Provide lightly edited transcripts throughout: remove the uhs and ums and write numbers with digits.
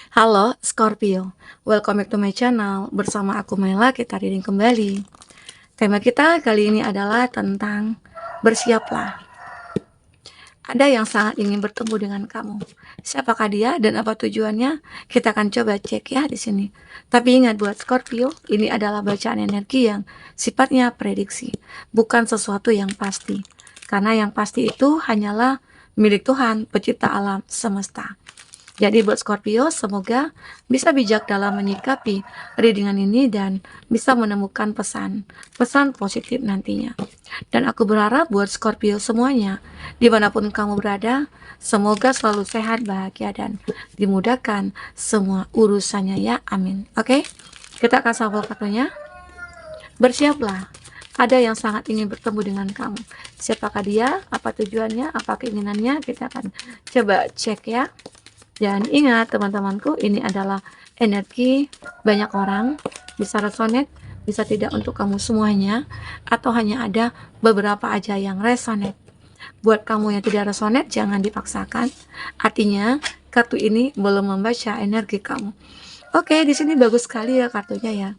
Halo Scorpio, welcome back to my channel. Bersama aku Mela, kita reading kembali. Tema kita kali ini adalah tentang bersiaplah. Ada yang sangat ingin bertemu dengan kamu. Siapakah dia dan apa tujuannya? Kita akan coba cek ya di sini. Tapi ingat buat Scorpio, ini adalah bacaan energi yang sifatnya prediksi, bukan sesuatu yang pasti. Karena yang pasti itu hanyalah milik Tuhan, pencipta alam semesta. Jadi buat Scorpio, semoga bisa bijak dalam menyikapi readingan ini dan bisa menemukan pesan positif nantinya. Dan aku berharap buat Scorpio semuanya, dimanapun kamu berada, semoga selalu sehat, bahagia, dan dimudahkan semua urusannya ya, amin. Oke, kita akan shuffle kartunya. Bersiaplah, ada yang sangat ingin bertemu dengan kamu. Siapakah dia, apa tujuannya, apa keinginannya, kita akan coba cek ya. Dan ingat teman-temanku, ini adalah energi banyak orang, bisa resonate, bisa tidak untuk kamu semuanya, atau hanya ada beberapa aja yang resonate. Buat kamu yang tidak resonate, jangan dipaksakan. Artinya, kartu ini belum membaca energi kamu. Oke, di sini bagus sekali ya kartunya ya.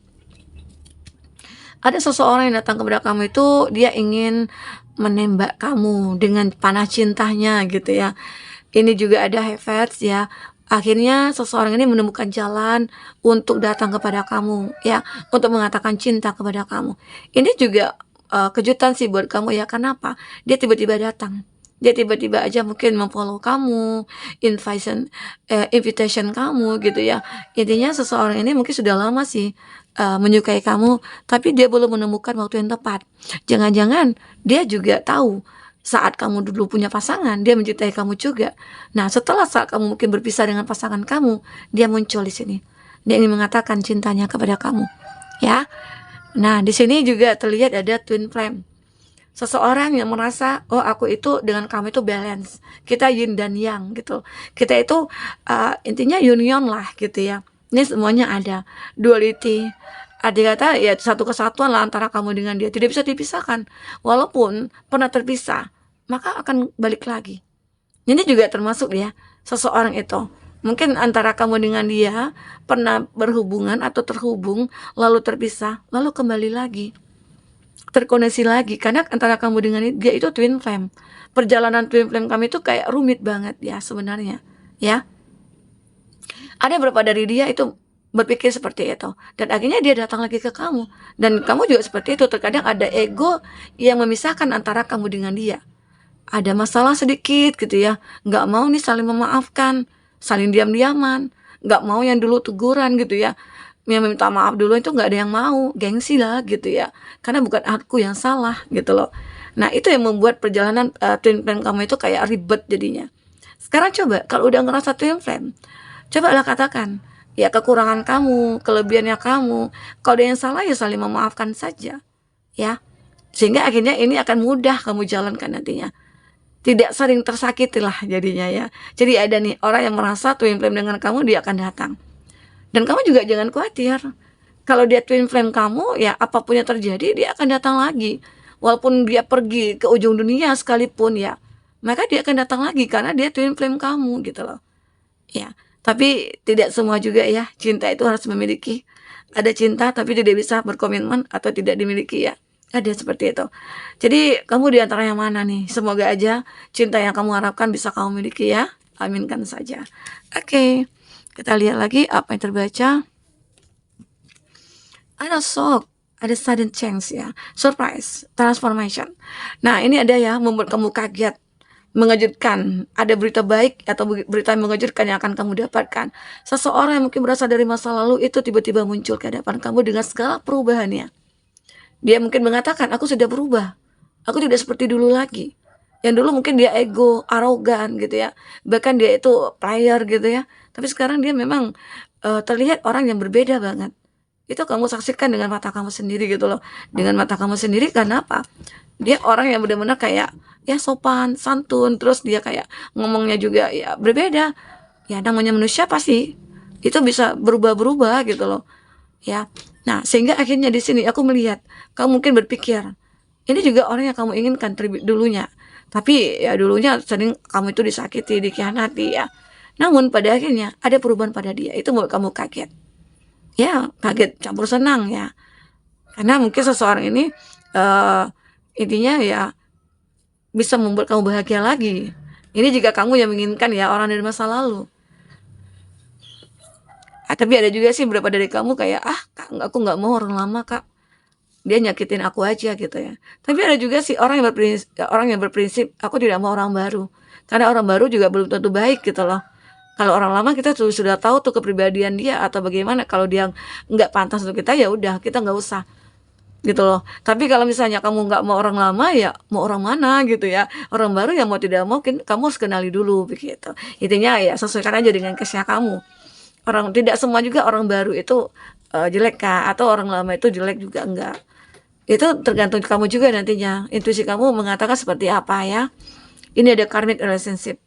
Ada seseorang yang datang kepada kamu itu, dia ingin menembak kamu dengan panah cintanya gitu ya. Ini juga ada Heavens ya. Akhirnya seseorang ini menemukan jalan untuk datang kepada kamu ya, untuk mengatakan cinta kepada kamu. Ini juga kejutan sih buat kamu ya. Kenapa? Dia tiba-tiba datang. Dia tiba-tiba aja mungkin memfollow kamu, invitation kamu gitu ya. Intinya seseorang ini mungkin sudah lama sih menyukai kamu, tapi dia belum menemukan waktu yang tepat. Jangan-jangan dia juga tahu saat kamu dulu punya pasangan, dia mencintai kamu juga. Nah, setelah saat kamu mungkin berpisah dengan pasangan kamu, dia muncul di sini. Dia ingin mengatakan cintanya kepada kamu, ya. Nah, di sini juga terlihat ada twin flame. Seseorang yang merasa, oh aku itu dengan kamu itu balance. Kita yin dan yang gitu. Kita itu intinya union lah gitu ya. Ini semuanya ada. Duality. Ada kata ya satu kesatuan lah antara kamu dengan dia. Tidak bisa dipisahkan. Walaupun pernah terpisah, maka akan balik lagi. Ini juga termasuk ya, seseorang itu. Mungkin antara kamu dengan dia pernah berhubungan atau terhubung, lalu terpisah, lalu kembali lagi. Terkoneksi lagi, karena antara kamu dengan dia itu twin flame. Perjalanan twin flame kami itu kayak rumit banget ya sebenarnya, ya. Ada beberapa dari dia itu berpikir seperti itu, dan akhirnya dia datang lagi ke kamu, dan kamu juga seperti itu. Terkadang ada ego yang memisahkan antara kamu dengan dia. Ada masalah sedikit gitu ya, nggak mau nih saling memaafkan, saling diam-diaman, nggak mau yang dulu teguran gitu ya. Yang minta maaf dulu itu nggak ada yang mau, gengsi lah gitu ya, karena bukan aku yang salah gitu loh. Nah itu yang membuat perjalanan twin flame kamu itu kayak ribet jadinya. Sekarang coba kalau udah ngerasa twin flame, cobalah katakan ya kekurangan kamu, kelebihannya kamu. Kalau ada yang salah ya saling memaafkan saja ya, sehingga akhirnya ini akan mudah kamu jalankan nantinya, tidak sering tersakiti lah jadinya ya. Jadi ada nih orang yang merasa twin flame dengan kamu, dia akan datang. Dan kamu juga jangan khawatir. Kalau dia twin flame kamu, ya apapun yang terjadi, dia akan datang lagi. Walaupun dia pergi ke ujung dunia sekalipun ya, maka dia akan datang lagi karena dia twin flame kamu gitu loh. Ya, tapi tidak semua juga ya, cinta itu harus memiliki. Ada cinta tapi tidak bisa berkomitmen atau tidak dimiliki ya. Ada seperti itu. Jadi kamu di antara yang mana nih? Semoga aja cinta yang kamu harapkan bisa kamu miliki ya. Aminkan saja. Oke. Kita lihat lagi apa yang terbaca. Ada shock, ada sudden change ya, surprise, transformation. Nah ini ada ya, membuat kamu kaget, mengejutkan. Ada berita baik atau berita yang mengejutkan yang akan kamu dapatkan. Seseorang yang mungkin berasal dari masa lalu itu tiba-tiba muncul ke hadapan kamu dengan segala perubahannya. Dia mungkin mengatakan, aku sudah berubah, aku tidak seperti dulu lagi. Yang dulu mungkin dia ego, arogan gitu ya, bahkan dia itu player gitu ya. Tapi sekarang dia memang terlihat orang yang berbeda banget. Itu kamu saksikan dengan mata kamu sendiri gitu loh. Dengan mata kamu sendiri, karena apa? Dia orang yang benar-benar kayak ya sopan, santun, terus dia kayak ngomongnya juga ya berbeda. Ya namanya manusia pasti itu bisa berubah-berubah gitu loh. Ya. Nah, sehingga akhirnya di sini aku melihat kamu mungkin berpikir, ini juga orang yang kamu inginkan terlebih dulunya. Tapi ya dulunya sering kamu itu disakiti, dikhianati ya. Namun pada akhirnya ada perubahan pada dia, itu membuat kamu kaget. Ya, kaget campur senang ya. Karena mungkin seseorang ini intinya ya bisa membuat kamu bahagia lagi. Ini jika kamu yang menginginkan ya orang dari masa lalu. Tapi ada juga sih beberapa dari kamu kayak, Kak, aku nggak mau orang lama, Kak. Dia nyakitin aku aja gitu ya. Tapi ada juga sih orang yang berprinsip, aku tidak mau orang baru. Karena orang baru juga belum tentu baik gitu loh. Kalau orang lama kita sudah tahu tuh kepribadian dia atau bagaimana. Kalau dia nggak pantas untuk kita, ya udah kita nggak usah gitu loh. Tapi kalau misalnya kamu nggak mau orang lama, ya mau orang mana gitu ya. Orang baru yang mau tidak mau kamu harus kenali dulu begitu. Intinya ya sesuaikan aja dengan case-nya kamu. Tidak semua juga orang baru itu jelek, Kak, atau orang lama itu jelek juga enggak. Itu tergantung kamu juga nantinya. Intuisi kamu mengatakan seperti apa ya. Ini ada karmic relationship.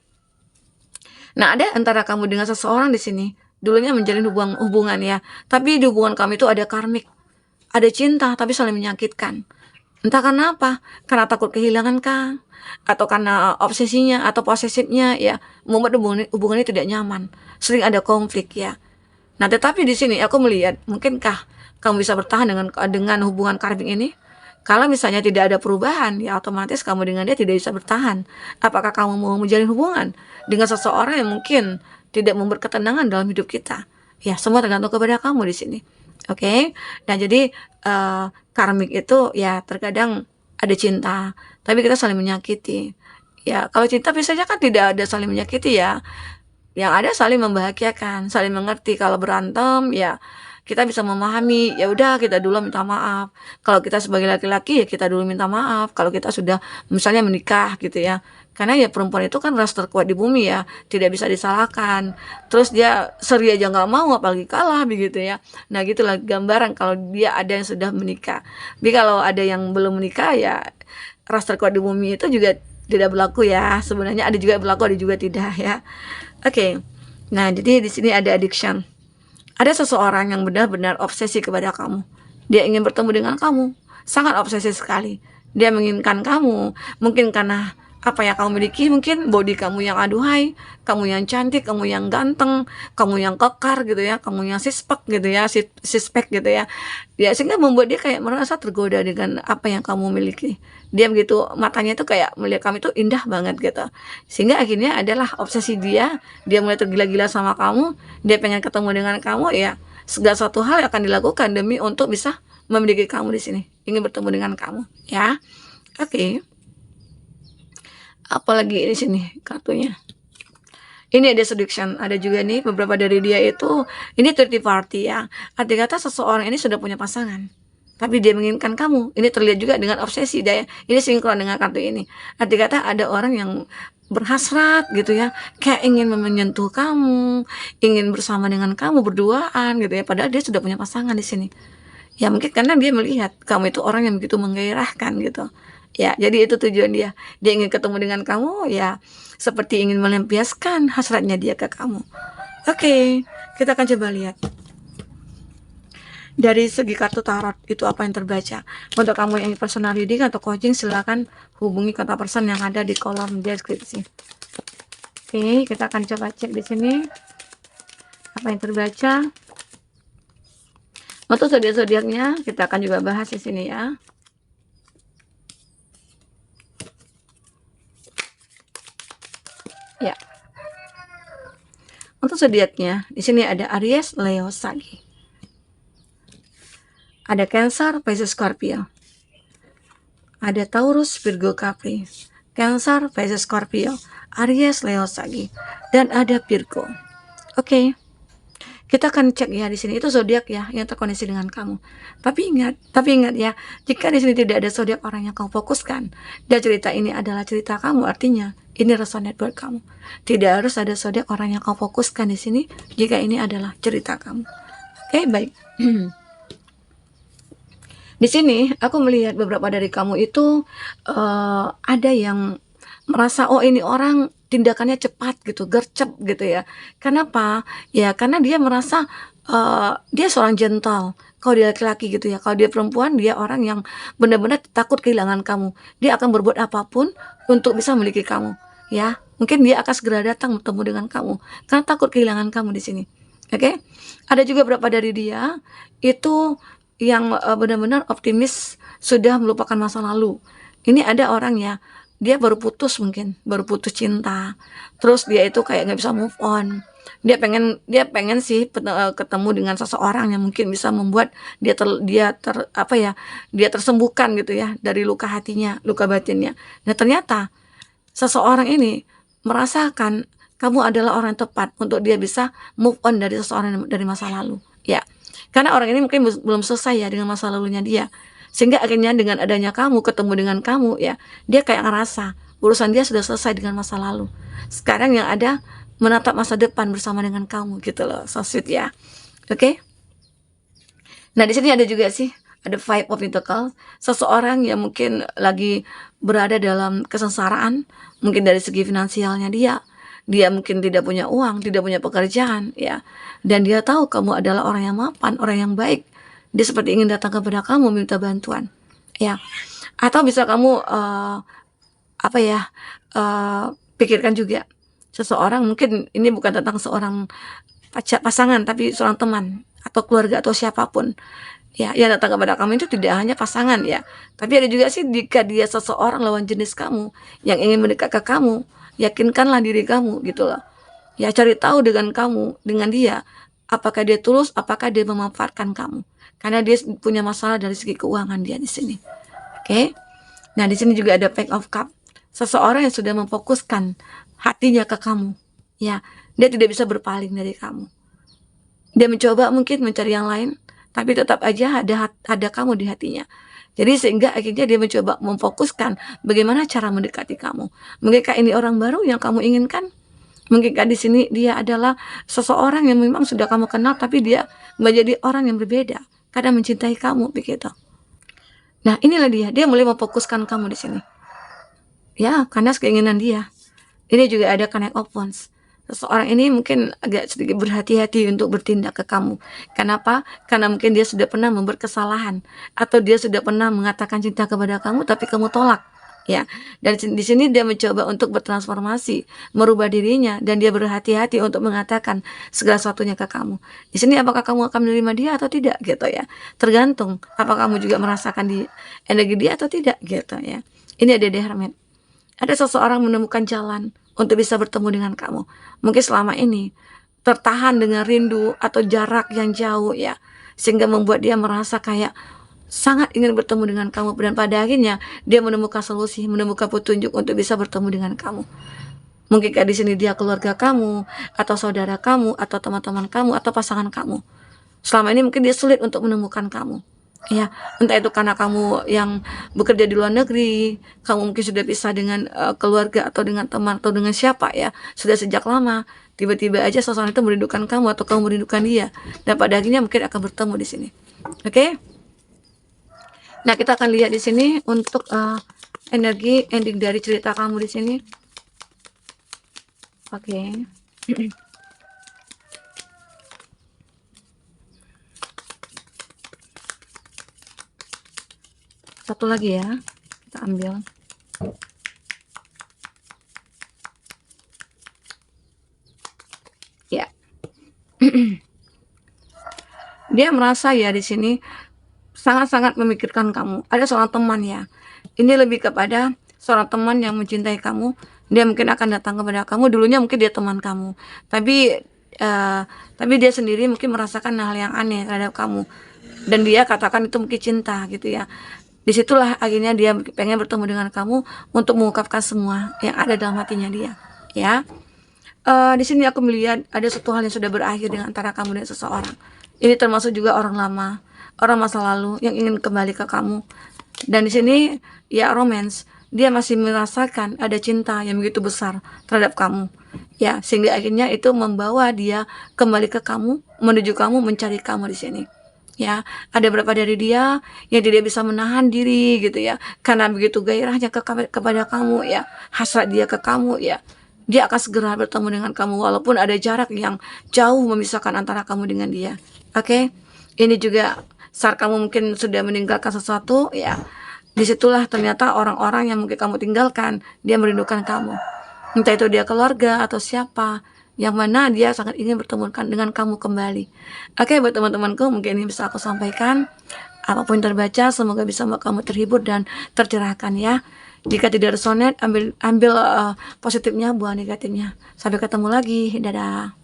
Nah, ada antara kamu dengan seseorang di sini. Dulunya menjalin hubungan ya. Tapi di hubungan kamu itu ada karmik. Ada cinta tapi saling menyakitkan. Entah karena apa. Karena takut kehilangan kah? Atau karena obsesinya atau posesifnya ya. Membuat hubungannya tidak nyaman. Sering ada konflik ya. Nah, tetapi di sini aku melihat, mungkinkah kamu bisa bertahan dengan hubungan karmik ini? Kalau misalnya tidak ada perubahan, ya otomatis kamu dengan dia tidak bisa bertahan. Apakah kamu mau menjalin hubungan dengan seseorang yang mungkin tidak memberi ketenangan dalam hidup kita? Ya, semua tergantung kepada kamu di sini. Oke? Nah, jadi karmik itu ya terkadang ada cinta, tapi kita saling menyakiti. Ya, kalau cinta biasanya kan tidak ada saling menyakiti ya. Yang ada saling membahagiakan, saling mengerti. Kalau berantem ya kita bisa memahami, ya udah kita dulu minta maaf. Kalau kita sebagai laki-laki ya kita dulu minta maaf. Kalau kita sudah misalnya menikah gitu ya. Karena ya perempuan itu kan ras terkuat di bumi ya, tidak bisa disalahkan. Terus dia seri aja nggak mau, apalagi kalah begitu ya. Nah gitulah gambaran kalau dia ada yang sudah menikah. Tapi kalau ada yang belum menikah ya ras terkuat di bumi itu juga tidak berlaku ya. Sebenarnya ada juga berlaku, ada juga tidak ya. Oke. Nah, jadi di sini ada addiction. Ada seseorang yang benar-benar obsesi kepada kamu. Dia ingin bertemu dengan kamu. Sangat obsesi sekali. Dia menginginkan kamu. Mungkin karena apa yang kamu miliki, mungkin body kamu yang aduhai, kamu yang cantik, kamu yang ganteng, kamu yang kekar gitu ya, kamu yang sispek gitu ya, sispek gitu ya. Ya sehingga membuat dia kayak merasa tergoda dengan apa yang kamu miliki. Dia begitu, matanya itu kayak melihat kamu itu indah banget gitu. Sehingga akhirnya adalah obsesi dia mulai tergila-gila sama kamu, dia pengen ketemu dengan kamu ya. Segala satu hal akan dilakukan demi untuk bisa memiliki kamu di sini, ingin bertemu dengan kamu ya. Oke. Apalagi di sini kartunya. Ini ada seduction, ada juga nih beberapa dari dia itu ini third party ya. Arti kata seseorang ini sudah punya pasangan, tapi dia menginginkan kamu. Ini terlihat juga dengan obsesi dia. Ini sinkron dengan kartu ini. Arti kata ada orang yang berhasrat gitu ya, kayak ingin menyentuh kamu, ingin bersama dengan kamu berduaan gitu ya. Padahal dia sudah punya pasangan di sini. Ya mungkin karena dia melihat kamu itu orang yang begitu menggairahkan gitu. Ya, jadi itu tujuan dia. Dia ingin ketemu dengan kamu ya, seperti ingin melampiaskan hasratnya dia ke kamu. Oke, kita akan coba lihat. Dari segi kartu tarot itu apa yang terbaca. Untuk kamu yang ingin personal reading atau coaching, silakan hubungi kontak person yang ada di kolom deskripsi. Oke, kita akan coba cek di sini apa yang terbaca. Untuk zodiak-zodiaknya kita akan juga bahas di sini ya. Ya. Untuk zodiaknya di sini ada Aries, Leo, Sagi. Ada Cancer, Pisces, Scorpio. Ada Taurus, Virgo, Capri. Cancer, Pisces, Scorpio, Aries, Leo, Sagi. Dan ada Virgo. Oke. Kita akan cek ya di sini itu zodiak ya yang terkoneksi dengan kamu. Tapi ingat ya, jika di sini tidak ada zodiak orang yang kamu fokuskan dan cerita ini adalah cerita kamu, artinya ini resonate buat kamu. Tidak harus ada zodiak orang yang kamu fokuskan di sini jika ini adalah cerita kamu. Oke, baik. Di sini aku melihat beberapa dari kamu itu ada yang merasa oh ini orang tindakannya cepat gitu, gercep gitu ya. Kenapa? Ya karena dia merasa dia seorang gentle. Kalau dia laki-laki gitu ya, kalau dia perempuan dia orang yang benar-benar takut kehilangan kamu. Dia akan berbuat apapun untuk bisa memiliki kamu. ya. Mungkin dia akan segera datang bertemu dengan kamu karena takut kehilangan kamu di sini. Oke. Ada juga beberapa dari dia itu yang benar-benar optimis sudah melupakan masa lalu. Ini ada orang ya, dia baru putus mungkin, baru putus cinta. Terus dia itu kayak nggak bisa move on. Dia pengen sih ketemu dengan seseorang yang mungkin bisa membuat dia tersembuhkan gitu ya dari luka hatinya, luka batinnya. Nah, ternyata seseorang ini merasakan kamu adalah orang yang tepat untuk dia bisa move on dari seseorang dari masa lalu. Ya, karena orang ini mungkin belum selesai ya dengan masa lalunya dia. Sehingga akhirnya dengan adanya kamu, ketemu dengan kamu ya, dia kayak ngerasa urusan dia sudah selesai dengan masa lalu. Sekarang yang ada menatap masa depan bersama dengan kamu gitu loh. So sweet ya. Oke. Nah, di sini ada juga sih, ada Five of Pentacles, seseorang yang mungkin lagi berada dalam kesengsaraan, mungkin dari segi finansialnya dia mungkin tidak punya uang, tidak punya pekerjaan, ya. Dan dia tahu kamu adalah orang yang mapan, orang yang baik. Dia seperti ingin datang kepada kamu minta bantuan, ya. Atau bisa kamu pikirkan juga seseorang, mungkin ini bukan tentang seorang pasangan, tapi seorang teman atau keluarga atau siapapun. Ya, yang datang kepada kamu itu tidak hanya pasangan ya, tapi ada juga sih jika dia seseorang lawan jenis kamu yang ingin mendekat ke kamu, yakinkanlah diri kamu gitu loh. Ya, cari tahu dengan kamu, dengan dia, apakah dia tulus, apakah dia memanfaatkan kamu. Karena dia punya masalah dari segi keuangan dia di sini. Oke. Nah, di sini juga ada Page of Cups. Seseorang yang sudah memfokuskan hatinya ke kamu. Ya, dia tidak bisa berpaling dari kamu. Dia mencoba mungkin mencari yang lain, tapi tetap aja ada kamu di hatinya. Jadi sehingga akhirnya dia mencoba memfokuskan bagaimana cara mendekati kamu. Mungkinkah ini orang baru yang kamu inginkan? Mungkinkah di sini dia adalah seseorang yang memang sudah kamu kenal, tapi dia menjadi orang yang berbeda karena mencintai kamu begitu. Nah, inilah dia mulai memfokuskan kamu di sini. Ya, karena keinginan dia. Ini juga ada Connect of Wands. Seseorang ini mungkin agak sedikit berhati-hati untuk bertindak ke kamu. Kenapa? Karena mungkin dia sudah pernah membuat kesalahan, atau dia sudah pernah mengatakan cinta kepada kamu tapi kamu tolak. Ya, dan di sini dia mencoba untuk bertransformasi, merubah dirinya, dan dia berhati-hati untuk mengatakan segala sesuatunya ke kamu. Di sini apakah kamu akan menerima dia atau tidak gitu ya. Tergantung apakah kamu juga merasakan di energi dia atau tidak gitu ya. Ini ada The Hermit. Ada seseorang menemukan jalan untuk bisa bertemu dengan kamu. Mungkin selama ini tertahan dengan rindu atau jarak yang jauh ya, sehingga membuat dia merasa kayak sangat ingin bertemu dengan kamu, dan pada akhirnya dia menemukan solusi, menemukan petunjuk untuk bisa bertemu dengan kamu. Mungkinkah di sini dia keluarga kamu, atau saudara kamu, atau teman-teman kamu, atau pasangan kamu. Selama ini mungkin dia sulit untuk menemukan kamu. Ya, entah itu karena kamu yang bekerja di luar negeri, kamu mungkin sudah pisah dengan keluarga atau dengan teman atau dengan siapa ya, sudah sejak lama. Tiba-tiba aja seseorang itu merindukan kamu atau kamu merindukan dia, dan pada akhirnya mungkin akan bertemu di sini. Oke? Nah, kita akan lihat di sini untuk energi ending dari cerita kamu di sini. Oke. Satu lagi ya, kita ambil. Ya. Dia merasa ya di sini sangat-sangat memikirkan kamu. Ada seorang teman ya. Ini lebih kepada seorang teman yang mencintai kamu. Dia mungkin akan datang kepada kamu. Dulunya mungkin dia teman kamu, tapi dia sendiri mungkin merasakan hal yang aneh terhadap kamu, dan dia katakan itu mungkin cinta gitu ya. Disitulah akhirnya dia pengen bertemu dengan kamu untuk mengungkapkan semua yang ada dalam hatinya dia. Ya, di sini aku melihat ada satu hal yang sudah berakhir dengan antara kamu dan seseorang. Ini termasuk juga orang lama, orang masa lalu yang ingin kembali ke kamu. Dan di sini ya romance, dia masih merasakan ada cinta yang begitu besar terhadap kamu. Ya, sehingga akhirnya itu membawa dia kembali ke kamu, menuju kamu, mencari kamu di sini. Ya, ada beberapa dari dia yang tidak bisa menahan diri gitu ya, karena begitu gairahnya kepada kamu ya, hasrat dia ke kamu ya, dia akan segera bertemu dengan kamu walaupun ada jarak yang jauh memisahkan antara kamu dengan dia. Oke, ini juga saat kamu mungkin sudah meninggalkan sesuatu ya, disitulah ternyata orang-orang yang mungkin kamu tinggalkan dia merindukan kamu. Entah itu dia keluarga atau siapa, yang mana dia sangat ingin bertemu dengan kamu kembali. Oke, buat teman-temanku, mungkin ini bisa aku sampaikan. Apapun yang terbaca, semoga bisa membuat kamu terhibur dan tercerahkan ya. Jika tidak resonate, ambil positifnya, buang negatifnya. Sampai ketemu lagi, dadah.